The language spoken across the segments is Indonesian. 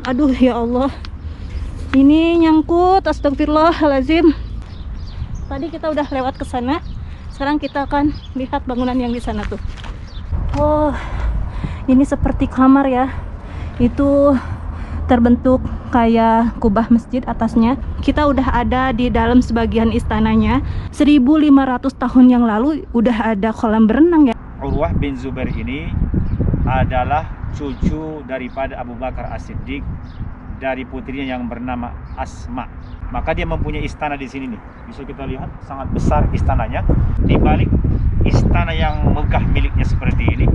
Aduh ya Allah, ini nyangkut, astagfirullahaladzim. Tadi kita udah lewat ke sana, sekarang kita akan lihat bangunan yang di sana tuh. Oh, ini seperti kamar ya, itu terbentuk kayak kubah masjid atasnya. Kita udah ada di dalam sebagian istananya. 1500 tahun yang lalu udah ada kolam berenang ya. Urwah bin Zubair ini adalah cucu daripada Abu Bakar As-Siddiq dari putrinya yang bernama Asma. Maka dia mempunyai istana di sini nih. Bisa kita lihat sangat besar istananya. Di balik istana yang megah miliknya seperti ini,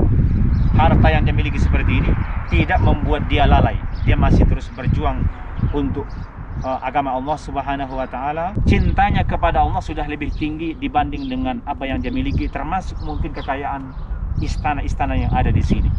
harta yang dia miliki seperti ini tidak membuat dia lalai. Dia masih terus berjuang untuk agama Allah Subhanahu wa taala. Cintanya kepada Allah sudah lebih tinggi dibanding dengan apa yang dia miliki, termasuk mungkin kekayaan istana-istana yang ada di sini.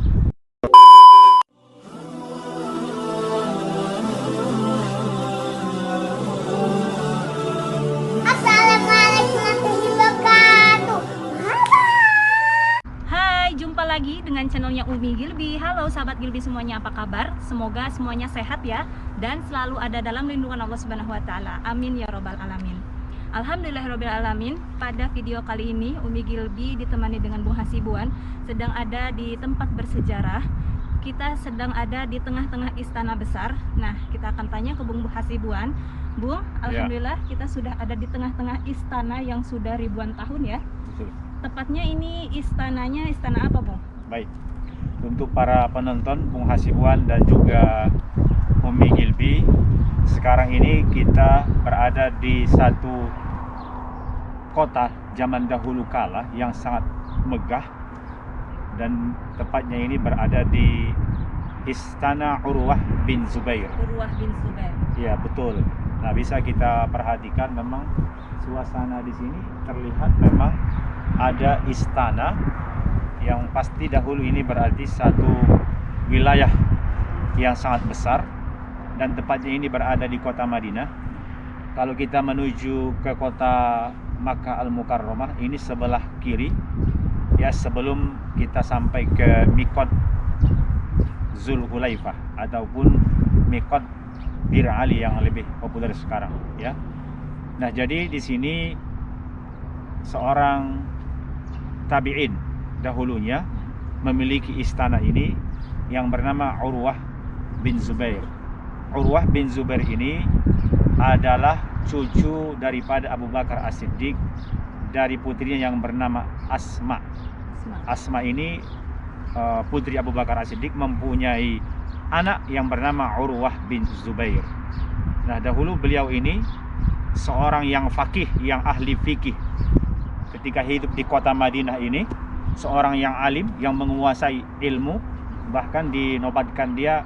Jumpa lagi dengan channelnya Umi Gilby. Halo sahabat Gilby semuanya, apa kabar? Semoga semuanya sehat ya, dan selalu ada dalam lindungan Allah Subhanahu wa taala. Amin ya robbal alamin. Alhamdulillahirabbil alamin. Pada video kali ini Umi Gilby ditemani dengan Bung Hasibuan sedang ada di tempat bersejarah. Kita sedang ada di tengah-tengah istana besar. Nah, kita akan tanya ke Bung Hasibuan. Bung, alhamdulillah kita sudah ada di tengah-tengah istana yang sudah ribuan tahun ya. Betul. Tepatnya ini istananya istana apa, Bung? Baik, untuk para penonton Bung Hasibuan dan juga Umi Gilby, sekarang ini kita berada di satu kota zaman dahulu kala yang sangat megah, dan tepatnya ini berada di Istana Urwah bin Zubair. Urwah bin Zubair. Iya, betul. Nah, bisa kita perhatikan memang suasana di sini terlihat memang ada istana yang pasti dahulu ini berarti satu wilayah yang sangat besar, dan tepatnya ini berada di kota Madinah. Kalau kita menuju ke kota Makkah Al-Mukarramah, ini sebelah kiri ya, sebelum kita sampai ke Miqat Zulhulaifah ataupun Miqat Bir Ali yang lebih populer sekarang ya. Nah, jadi di sini seorang tabi'in dahulunya memiliki istana ini yang bernama Urwah bin Zubair. Urwah bin Zubair ini adalah cucu daripada Abu Bakar As-Siddiq dari putrinya yang bernama Asma. Asma ini putri Abu Bakar As-Siddiq mempunyai anak yang bernama Urwah bin Zubair. Nah, dahulu beliau ini seorang yang faqih, yang ahli fikih. Ketika hidup di kota Madinah ini, seorang yang alim, yang menguasai ilmu, bahkan dinobatkan dia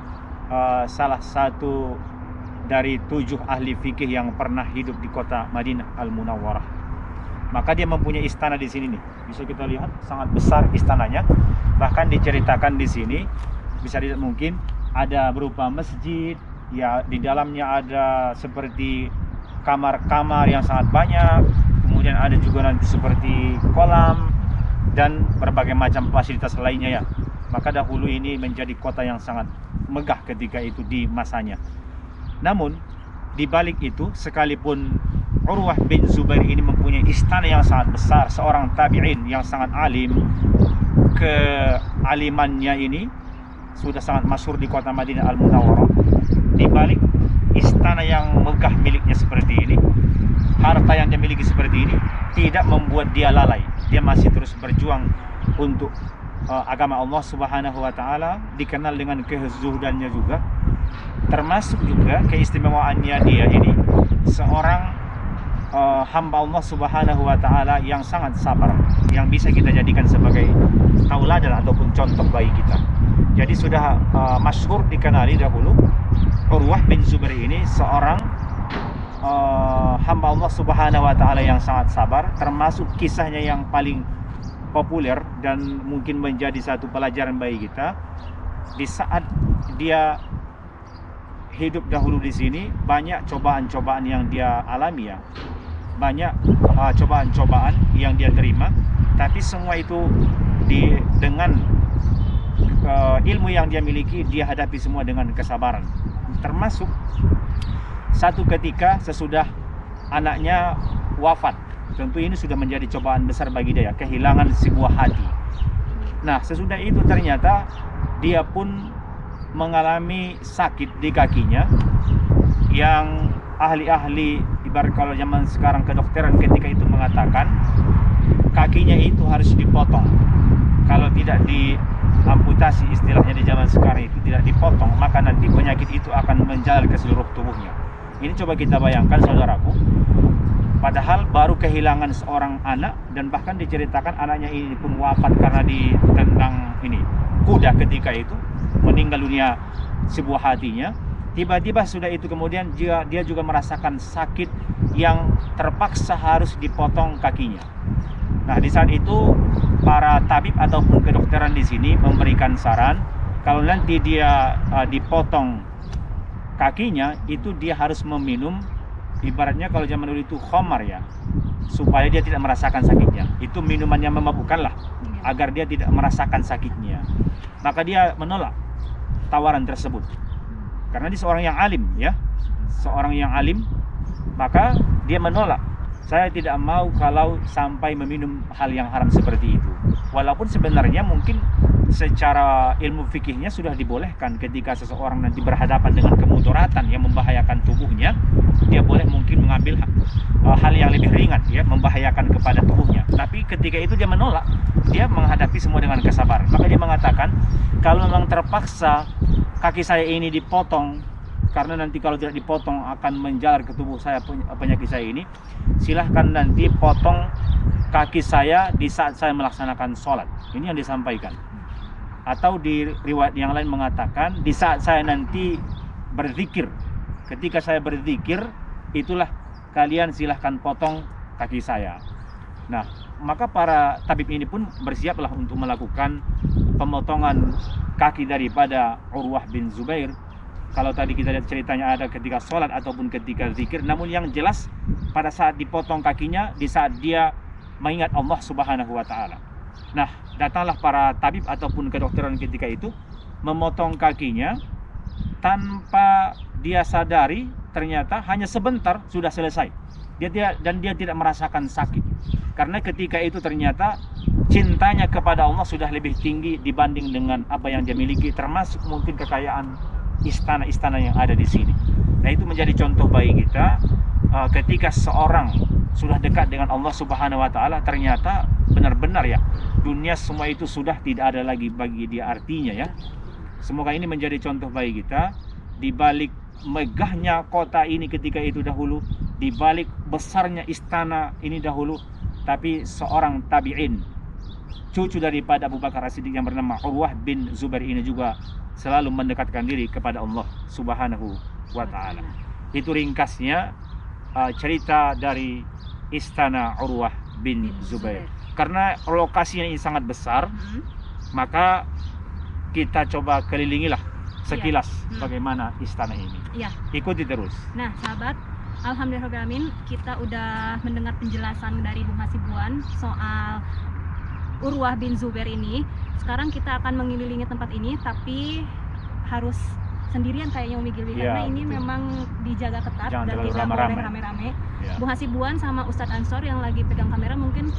salah satu dari 7 ahli fikih yang pernah hidup di kota Madinah Al-Munawwarah. Maka dia mempunyai istana di sini nih. Bisa kita lihat sangat besar istananya. Bahkan diceritakan di sini bisa dilihat mungkin ada berupa masjid, ya di dalamnya ada seperti kamar-kamar yang sangat banyak. Kemudian ada juga nanti seperti kolam dan berbagai macam fasilitas lainnya ya. Maka dahulu ini menjadi kota yang sangat megah ketika itu di masanya. Namun di balik itu, sekalipun Urwah bin Zubair ini mempunyai istana yang sangat besar, seorang tabi'in yang sangat alim, kealimannya ini sudah sangat masyhur di kota Madinah Al-Munawwarah. Di balik istana yang megah miliknya seperti ini, harta yang dia miliki seperti ini tidak membuat dia lalai. Dia masih terus berjuang untuk agama Allah Subhanahu wa taala, dikenal dengan kezuhudannya juga. Termasuk juga keistimewaannya dia ini seorang hamba Allah Subhanahu wa taala yang sangat sabar, yang bisa kita jadikan sebagai tauladan ataupun contoh bagi kita. Jadi sudah masyhur dikenali dahulu Urwah bin Zubair ini seorang hamba Allah Subhanahu wa taala yang sangat sabar, termasuk kisahnya yang paling populer dan mungkin menjadi satu pelajaran bagi kita. Di saat dia hidup dahulu di sini, banyak cobaan-cobaan yang dia alami ya. Banyak cobaan-cobaan yang dia terima, tapi semua itu dengan ilmu yang dia miliki, dia hadapi semua dengan kesabaran. termasuk satu ketika sesudah anaknya wafat. Tentu ini sudah menjadi cobaan besar bagi dia, kehilangan sebuah hati. Nah, sesudah itu ternyata dia pun mengalami sakit di kakinya yang ahli-ahli ibarat kalau zaman sekarang kedokteran ketika itu mengatakan kakinya itu harus dipotong. Kalau tidak diamputasi, istilahnya di zaman sekarang itu tidak dipotong, maka nanti penyakit itu akan menjalar ke seluruh tubuhnya. Ini coba kita bayangkan saudaraku, padahal baru kehilangan seorang anak dan bahkan diceritakan anaknya ini pun wafat karena ditendang kuda ketika itu, meninggal dunia sebuah hatinya. Tiba-tiba sudah itu kemudian dia juga merasakan sakit yang terpaksa harus dipotong kakinya. Nah, di saat itu para tabib ataupun kedokteran di sini memberikan saran kalau nanti dia dipotong kakinya itu dia harus meminum ibaratnya kalau zaman dulu itu khamar ya, supaya dia tidak merasakan sakitnya. Itu minumannya memabukkan lah agar dia tidak merasakan sakitnya. Maka dia menolak tawaran tersebut karena dia seorang yang alim ya, seorang yang alim, maka dia menolak. Saya tidak mau kalau sampai meminum hal yang haram seperti itu. Walaupun sebenarnya mungkin secara ilmu fikihnya sudah dibolehkan ketika seseorang nanti berhadapan dengan kemudaratan yang membahayakan tubuhnya, dia boleh mungkin mengambil hal yang lebih ringan ya, membahayakan kepada tubuhnya. Tapi ketika itu dia menolak, dia menghadapi semua dengan kesabaran. Maka dia mengatakan, kalau memang terpaksa kaki saya ini dipotong, karena nanti kalau tidak dipotong akan menjalar ke tubuh saya penyakit saya ini, silahkan nanti potong kaki saya di saat saya melaksanakan sholat. Ini yang disampaikan. Atau di riwayat yang lain mengatakan di saat saya nanti berzikir, ketika saya berzikir itulah kalian silahkan potong kaki saya. Nah, maka para tabib ini pun bersiaplah untuk melakukan pemotongan kaki daripada Urwah bin Zubair. Kalau tadi kita lihat ceritanya ada ketika sholat ataupun ketika zikir, namun yang jelas pada saat dipotong kakinya di saat dia mengingat Allah Subhanahu wa Ta'ala. Nah, datanglah para tabib ataupun kedokteran ketika itu memotong kakinya tanpa dia sadari, ternyata hanya sebentar sudah selesai. Dia tidak merasakan sakit karena ketika itu ternyata cintanya kepada Allah sudah lebih tinggi dibanding dengan apa yang dia miliki, termasuk mungkin kekayaan istana-istana yang ada di sini. Nah, itu menjadi contoh bagi kita ketika seorang sudah dekat dengan Allah Subhanahu wa Ta'ala, ternyata benar-benar ya dunia semua itu sudah tidak ada lagi bagi dia artinya ya. Semoga ini menjadi contoh bagi kita di balik megahnya kota ini ketika itu dahulu, di balik besarnya istana ini dahulu, tapi seorang tabi'in, cucu daripada Abu Bakar As-Siddiq yang bernama Urwah bin Zubair ini juga selalu mendekatkan diri kepada Allah Subhanahu wa Ta'ala. Itu ringkasnya cerita dari istana Urwah bin Zubair. Karena lokasinya ini sangat besar, maka kita coba kelilingilah sekilas bagaimana istana ini. Ikuti terus. Nah, sahabat, alhamdulillahirrahmanirrahim, kita udah mendengar penjelasan dari Bung Hasibuan soal Urwah bin Zubair ini. Sekarang kita akan mengelilingi tempat ini, tapi harus sendirian kayaknya Umi Gilby, karena ini memang dijaga ketat. Jangan dan tidak boleh rame-rame. Bung Hasibuan sama Ustadz Ansor yang lagi pegang kamera mungkin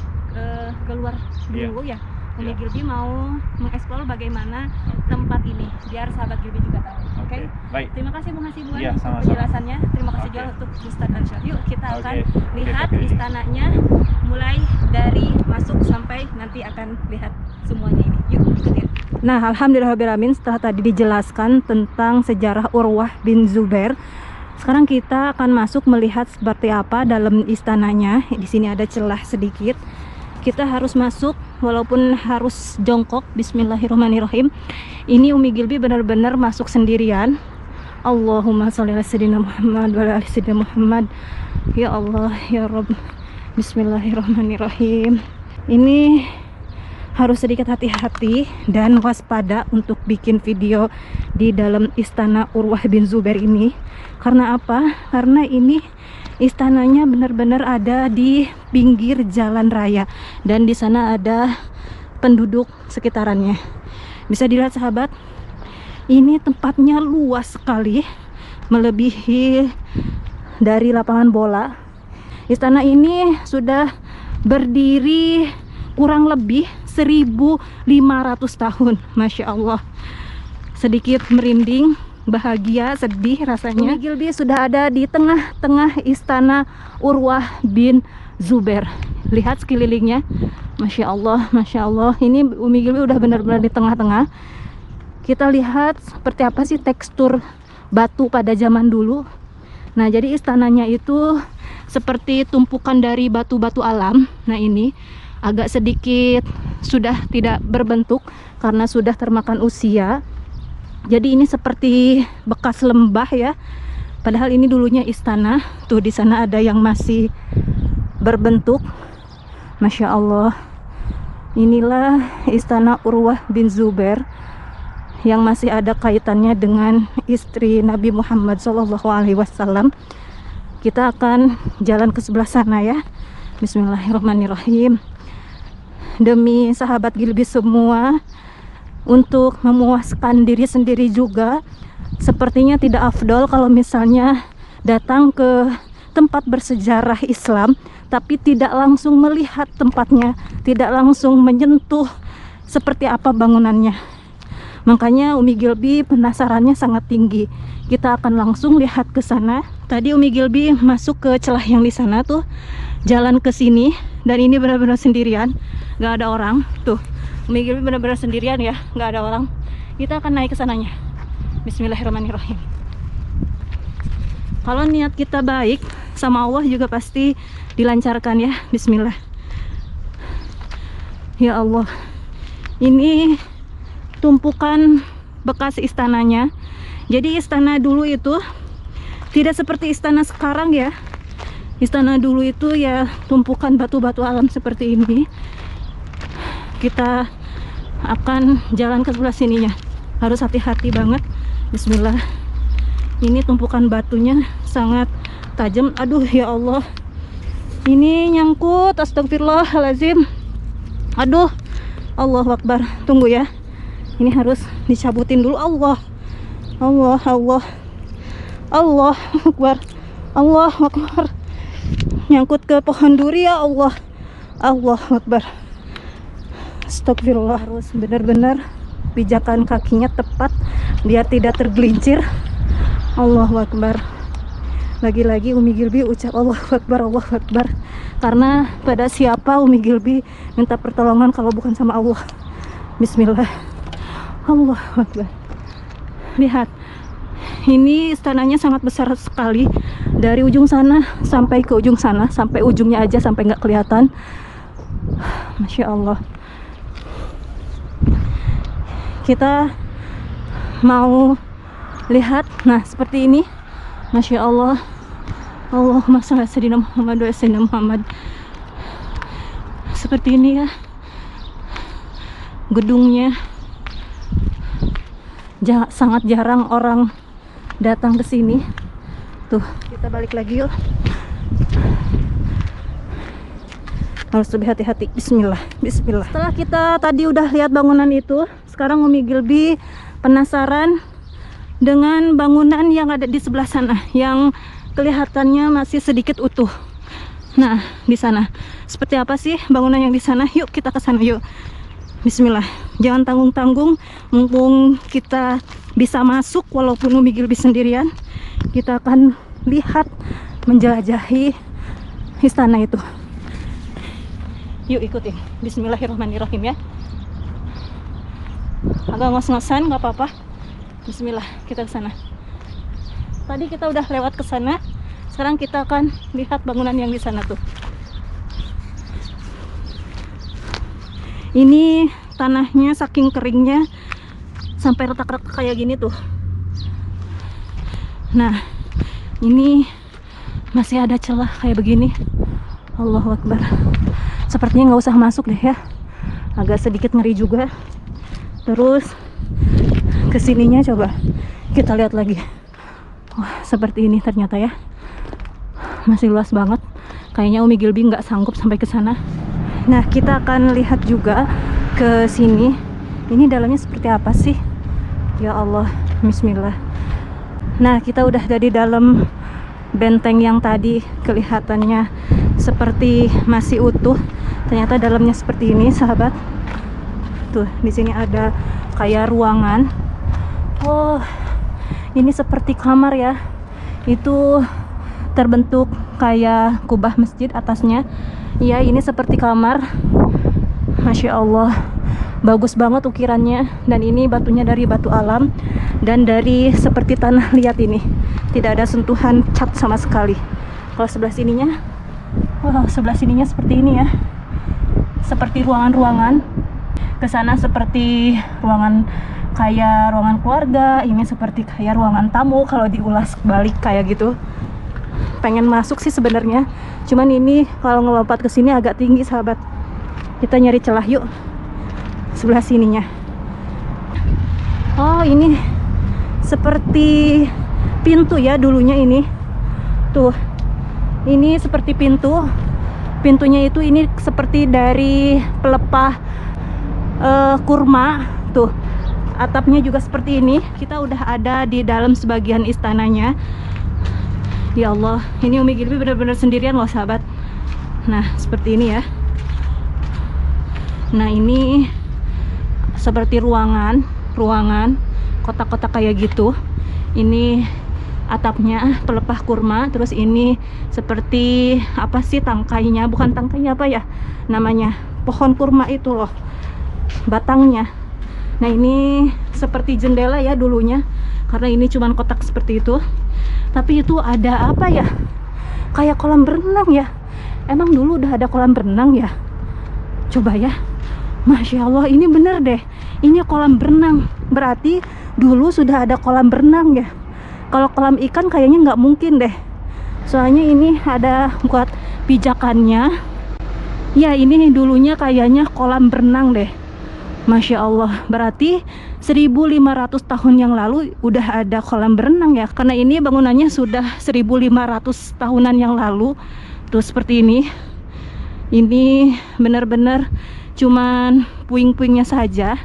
keluar dulu ya. Umi Gilby mau mengeksplor bagaimana tempat ini biar sahabat Gilby juga tahu. Oke. Baik. Terima kasih Bung Hasibuan Ya, untuk penjelasannya. Terima kasih juga untuk Ustadz Ansor. Yuk kita akan lihat istananya mulai dari masuk sampai nanti akan lihat semuanya ini. Yuk ikutin. Nah, alhamdulillahirrahmanirrahim, setelah tadi dijelaskan tentang sejarah Urwah bin Zubair, sekarang kita akan masuk melihat seperti apa dalam istananya. Di sini ada celah sedikit. Kita harus masuk walaupun harus jongkok. Bismillahirrahmanirrahim. Ini Umi Gilby benar-benar masuk sendirian. Allahumma sholli ala sayyidina Muhammad wa ala ali sayyidina Muhammad. Ya Allah, ya Rabb. Bismillahirrahmanirrahim. Ini harus sedikit hati-hati dan waspada untuk bikin video di dalam istana Urwah bin Zubair ini. Karena apa? Karena ini istananya benar-benar ada di pinggir jalan raya dan di sana ada penduduk sekitarannya. Bisa dilihat sahabat, ini tempatnya luas sekali melebihi dari lapangan bola. Istana ini sudah berdiri kurang lebih 1500 tahun. Masya Allah, sedikit merinding, bahagia, sedih rasanya. Umi Gilby sudah ada di tengah-tengah istana Urwah bin Zubair. Lihat sekelilingnya, Masya Allah, Masya Allah. Ini Umi Gilby udah benar-benar di tengah-tengah. Kita lihat seperti apa sih tekstur batu pada zaman dulu. Nah, jadi istananya itu seperti tumpukan dari batu-batu alam. Nah, ini agak sedikit sudah tidak berbentuk karena sudah termakan usia. Jadi ini seperti bekas lembah ya. Padahal ini dulunya istana. Tuh di sana ada yang masih berbentuk. Masya Allah. Inilah istana Urwah bin Zubair yang masih ada kaitannya dengan istri Nabi Muhammad SAW. Kita akan jalan ke sebelah sana ya. Bismillahirrahmanirrahim. Demi sahabat Gilby semua, untuk memuaskan diri sendiri juga, sepertinya tidak afdol kalau misalnya datang ke tempat bersejarah Islam tapi tidak langsung melihat tempatnya, tidak langsung menyentuh seperti apa bangunannya. Makanya Umi Gilby penasarannya sangat tinggi. Kita akan langsung lihat ke sana. Tadi Umi Gilby masuk ke celah yang di sana tuh, jalan ke sini, dan ini benar-benar sendirian, nggak ada orang. Tuh, Umi Gilby benar-benar sendirian ya, nggak ada orang. Kita akan naik ke sananya. Bismillahirrahmanirrahim. Kalau niat kita baik sama Allah juga pasti dilancarkan ya. Bismillah. Ya Allah, ini tumpukan bekas istananya. Jadi istana dulu itu tidak seperti istana sekarang ya. Istana dulu itu ya tumpukan batu-batu alam seperti ini. Kita akan jalan ke sebelah sininya. Harus hati-hati banget. Bismillah. Ini tumpukan batunya sangat tajam. Aduh ya Allah. Ini nyangkut. Astagfirullahaladzim. Aduh. Allahu Akbar. Tunggu ya. Ini harus dicabutin dulu. Allah Akbar. Allah Akbar. Nyangkut ke pohon duri ya Allah. Allah Akbar. Astagfirullah. Harus benar-benar pijakan kakinya tepat biar tidak tergelincir. Allahu Akbar. Lagi-lagi Umi Gilby ucap Allahu Akbar, Allahu Akbar. Karena pada siapa Umi Gilby minta pertolongan kalau bukan sama Allah. Bismillah. Allah Akbar. Lihat, ini istananya sangat besar sekali. Dari ujung sana sampai ke ujung sana, sampai ujungnya aja sampai nggak kelihatan. Masya Allah. Kita mau lihat, nah seperti ini. Masya Allah. Allahumma shalli ala sayyidina Muhammad wa sayyidina Muhammad. Seperti ini ya gedungnya. Sangat jarang orang datang ke sini. Tuh, kita balik lagi yuk. Harus lebih hati-hati. Bismillah, Bismillah. Setelah kita tadi udah lihat bangunan itu, sekarang Umi Gilby penasaran dengan bangunan yang ada di sebelah sana, yang kelihatannya masih sedikit utuh. Nah, di sana seperti apa sih bangunan yang di sana? Yuk kita ke sana yuk. Bismillah. Jangan tanggung-tanggung, mumpung kita bisa masuk walaupun Umi Gilby sendirian. Kita akan lihat, menjelajahi istana itu. Yuk ikutin. Bismillahirrahmanirrahim ya. Agak ngos-ngosan nggak apa-apa. Bismillah, kita ke sana. Tadi kita udah lewat ke sana. Sekarang kita akan lihat bangunan yang di sana tuh. Ini tanahnya saking keringnya sampai retak-retak kayak gini tuh. Nah, ini masih ada celah kayak begini. Allahu Akbar. Sepertinya nggak usah masuk deh ya. Agak sedikit ngeri juga. Terus kesininya coba kita lihat lagi. Wah, seperti ini ternyata ya. Masih luas banget. Kayaknya Umi Gilby nggak sanggup sampai ke sana. Nah, kita akan lihat juga ke sini. Ini dalamnya seperti apa sih? Ya Allah, Bismillah. Nah, kita udah dari dalam benteng yang tadi kelihatannya seperti masih utuh. Ternyata dalamnya seperti ini, sahabat. Tuh, di sini ada kayak ruangan. Oh, ini seperti kamar ya. Itu terbentuk kayak kubah masjid atasnya. Ya, ini seperti kamar. Masya Allah, bagus banget ukirannya. Dan ini batunya dari batu alam dan dari seperti tanah liat ini. Tidak ada sentuhan cat sama sekali. Kalau sebelah sininya, wow, sebelah sininya seperti ini ya. Seperti ruangan-ruangan. Kesana seperti ruangan kayak ruangan keluarga. Ini seperti kayak ruangan tamu kalau diulas balik kayak gitu. Pengen masuk sih sebenarnya, cuman ini kalau ngelompat ke sini agak tinggi, sahabat. Kita nyari celah yuk. Sebelah sininya. Oh, ini seperti pintu ya dulunya ini. Tuh. Ini seperti pintu. Pintunya itu ini seperti dari pelepah kurma. Tuh. Atapnya juga seperti ini. Kita udah ada di dalam sebagian istananya. Ya Allah, ini Umi Gilby benar-benar sendirian loh, sahabat. Nah, seperti ini ya. Nah, ini seperti ruangan kotak-kotak kayak gitu. Ini atapnya pelepah kurma, terus ini seperti apa sih tangkainya, bukan tangkainya, apa ya namanya, pohon kurma itu loh batangnya. Nah, ini seperti jendela ya dulunya, karena ini cuman kotak seperti itu. Tapi itu ada apa ya, kayak kolam berenang ya. Emang dulu udah ada kolam berenang ya? Coba ya. Masya Allah, ini bener deh, ini kolam berenang. Berarti dulu sudah ada kolam berenang ya. Kalau kolam ikan kayaknya nggak mungkin deh, soalnya ini ada buat pijakannya ya. Ini dulunya kayaknya kolam berenang deh. Masya Allah, berarti 1500 tahun yang lalu udah ada kolam berenang ya. Karena ini bangunannya sudah 1500 tahunan yang lalu. Tuh seperti ini. Ini benar-benar cuman puing-puingnya saja.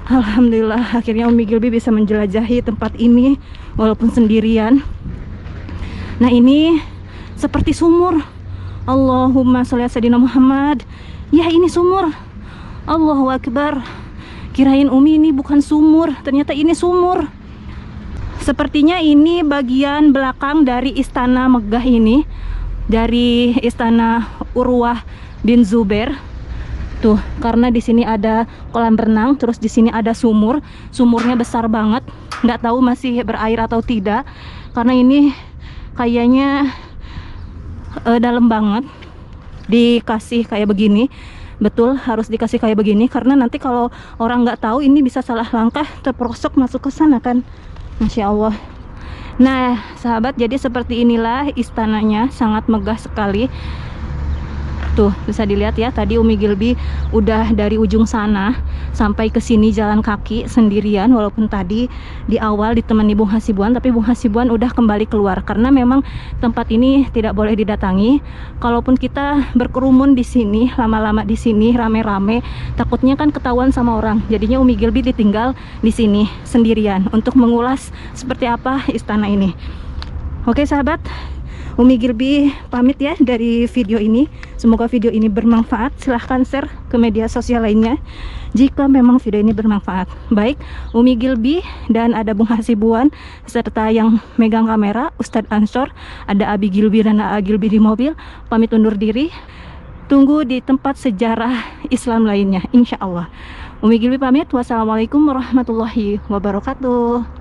Alhamdulillah, akhirnya Umi Gilby bisa menjelajahi tempat ini walaupun sendirian. Nah, ini seperti sumur. Allahumma sholli ala sayyidina Muhammad. Ya, ini sumur. Allahu Akbar. Kirain Umi ini bukan sumur, ternyata ini sumur. Sepertinya ini bagian belakang dari istana megah ini, dari istana Urwah bin Zubair. Tuh, karena di sini ada kolam berenang, terus di sini ada sumur. Sumurnya besar banget, nggak tahu masih berair atau tidak, karena ini kayaknya dalam banget. Dikasih kayak begini. Betul, harus dikasih kayak begini karena nanti kalau orang nggak tahu ini bisa salah langkah, terperosok masuk ke sana kan. Masya Allah. Nah, sahabat, jadi seperti inilah istananya, sangat megah sekali. Tuh, bisa dilihat ya, tadi Umi Gilby udah dari ujung sana sampai ke sini jalan kaki sendirian, walaupun tadi di awal ditemani Bung Hasibuan, tapi Bung Hasibuan udah kembali keluar karena memang tempat ini tidak boleh didatangi. Kalaupun kita berkerumun di sini, lama-lama di sini rame-rame, takutnya kan ketahuan sama orang. Jadinya Umi Gilby ditinggal di sini sendirian untuk mengulas seperti apa istana ini. Oke, sahabat, Umi Gilby pamit ya dari video ini. Semoga video ini bermanfaat. Silahkan share ke media sosial lainnya jika memang video ini bermanfaat. Baik, Umi Gilby dan ada Bung Hasibuan serta yang megang kamera Ustadz Ansor, ada Abi Gilby dan Aa Gilby di mobil. Pamit undur diri. Tunggu di tempat sejarah Islam lainnya, insya Allah. Umi Gilby pamit. Wassalamualaikum warahmatullahi wabarakatuh.